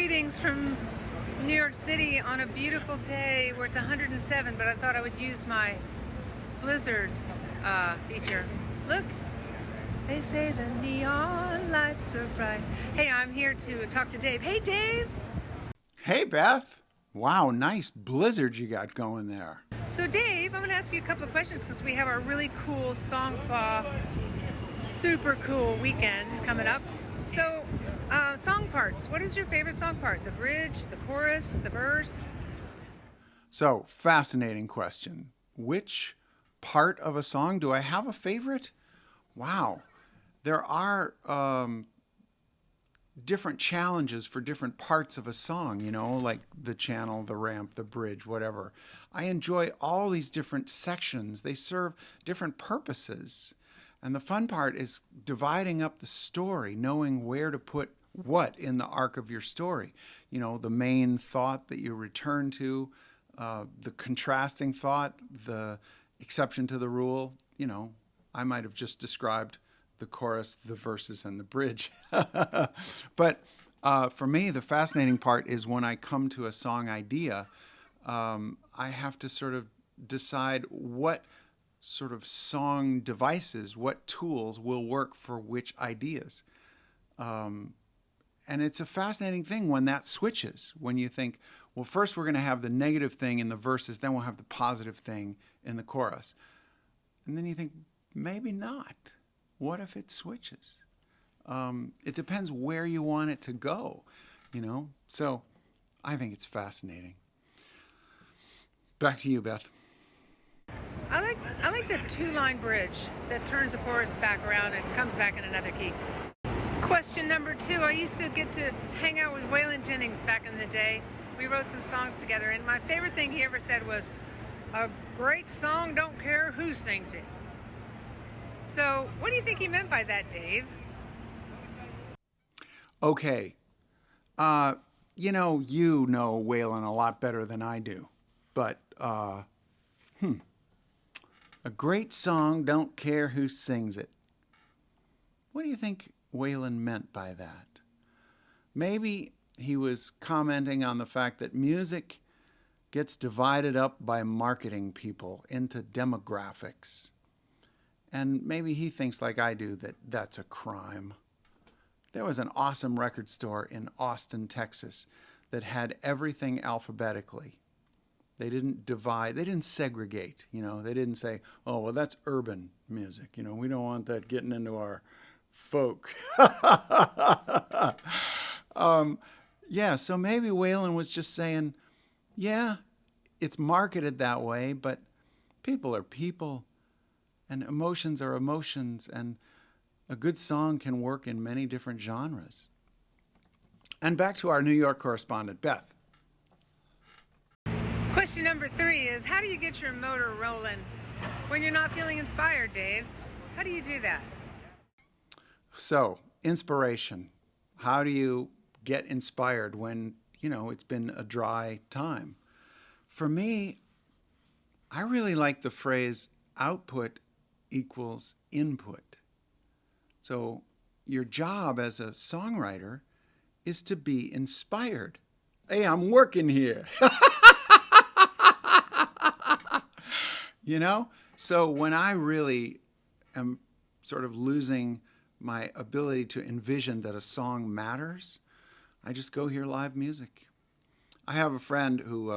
Greetings from New York City on a beautiful day where it's 107, but I thought I would use my blizzard feature. Look, they say the neon lights are bright. Hey, I'm here to talk to Dave. Hey, Dave. Hey, Beth. Wow, nice blizzard you got going there. So, Dave, I'm going to ask you a couple of questions because we have our really cool Song Spa, super cool weekend coming up. So, song parts. What is your favorite song part? The bridge, the chorus, the verse? So, fascinating question. Which part of a song do I have a favorite? Wow. There are different challenges for different parts of a song, you know, like the channel, the ramp, the bridge, whatever. I enjoy all these different sections. They serve different purposes. And the fun part is dividing up the story, knowing where to put what in the arc of your story. You know, the main thought that you return to, the contrasting thought, the exception to the rule. You know, I might have just described the chorus, the verses, and the bridge. But for me, the fascinating part is when I come to a song idea, I have to sort of decide what sort of song devices, what tools will work for which ideas. And it's a fascinating thing when that switches, when you think, well, first we're going to have the negative thing in the verses, then we'll have the positive thing in the chorus. And then you think, maybe not. What if it switches? It depends where you want it to go, you know? So I think it's fascinating. Back to you, Beth. I like the two-line bridge that turns the chorus back around and comes back in another key. Question number 2. I used to get to hang out with Waylon Jennings back in the day. We wrote some songs together, and my favorite thing he ever said was, "A great song don't care who sings it." So what do you think he meant by that, Dave? Okay. You know Waylon a lot better than I do. But, a great song don't care who sings it. What do you think Waylon meant by that? Maybe he was commenting on the fact that music gets divided up by marketing people into demographics. And maybe he thinks like I do that that's a crime. There was an awesome record store in Austin, Texas that had everything alphabetically. They didn't divide, they didn't segregate, you know. They didn't say, oh, well, that's urban music. You know, we don't want that getting into our folk. Yeah, so maybe Waylon was just saying, yeah, it's marketed that way, but people are people. And emotions are emotions, and a good song can work in many different genres. And back to our New York correspondent, Beth. Question number 3 is, how do you get your motor rolling when you're not feeling inspired, Dave? How do you do that? So, inspiration. How do you get inspired when, you know, it's been a dry time? For me, I really like the phrase output equals input. So your job as a songwriter is to be inspired. Hey, I'm working here. You know? So when I really am sort of losing my ability to envision that a song matters, I just go hear live music. I have a friend who,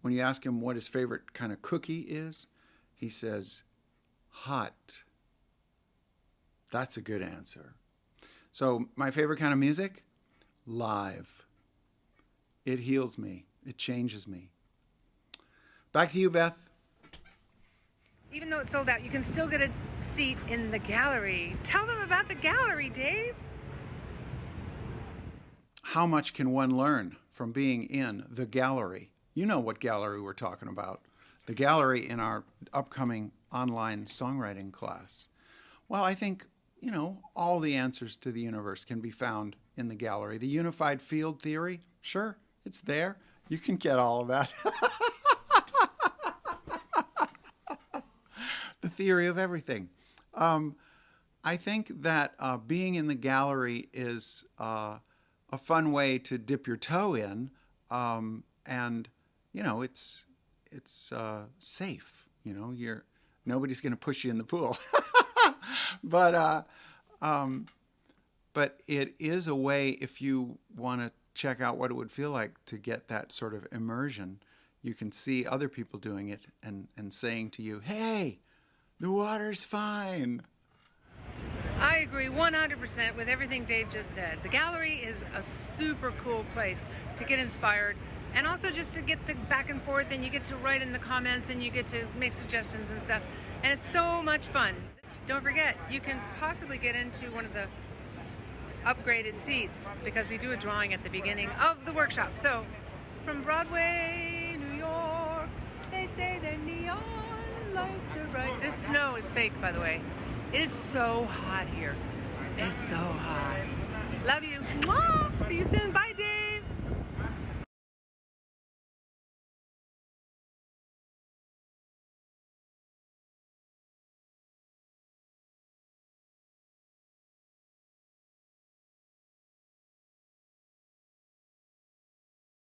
when you ask him what his favorite kind of cookie is, he says, hot. That's a good answer. So my favorite kind of music? Live. It heals me. It changes me. Back to you, Beth. Even though it's sold out, you can still get a seat in the gallery. Tell them about the gallery, Dave. How much can one learn from being in the gallery? You know what gallery we're talking about. The gallery in our upcoming online songwriting class. Well, I think, you know, all the answers to the universe can be found in the gallery. The unified field theory, sure, it's there. You can get all of that. The theory of everything. I think that being in the gallery is a a fun way to dip your toe in, and it's safe. Nobody's going to push you in the pool, but it is a way, if you want to check out what it would feel like to get that sort of immersion. You can see other people doing it and saying to you, "Hey, the water's fine." I agree 100% with everything Dave just said. The gallery is a super cool place to get inspired, and also just to get the back and forth, and you get to write in the comments and you get to make suggestions and stuff, and it's so much fun. Don't forget, you can possibly get into one of the upgraded seats because we do a drawing at the beginning of the workshop. So from Broadway, New York, they say the neon lights are bright. This snow is fake, by the way. It is so hot here. It's so hot. Love you. Mwah! See you soon. Bye.